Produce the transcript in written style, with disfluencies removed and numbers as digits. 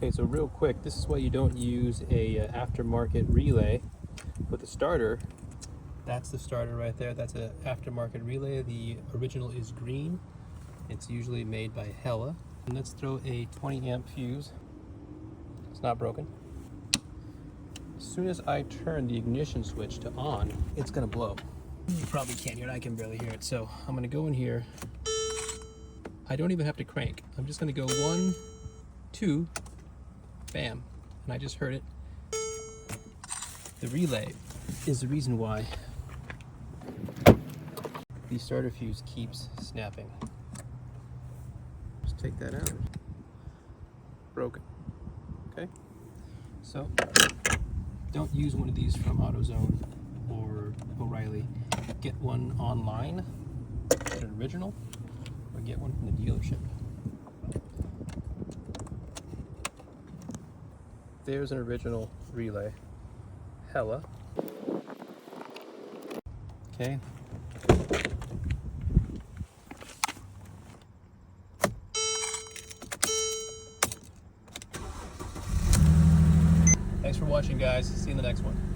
Okay, so real quick, this is why you don't use a aftermarket relay with a starter. That's the starter right there. That's an aftermarket relay. The original is green. It's usually made by Hella. And let's throw a 20 amp fuse. It's not broken. As soon as I turn the ignition switch to on, it's gonna blow. You probably can't hear it. I can barely hear it. So I'm gonna go in here. I don't even have to crank. I'm just gonna go 1, 2, bam, and I just heard it. The relay is the reason why the starter fuse keeps snapping. Just take that out. Broken. Okay? So, don't use one of these from AutoZone or O'Reilly. Get one online, get an original, or get one from the dealership. There's an original relay. Hella. Okay. Thanks for watching, guys. See you in the next one.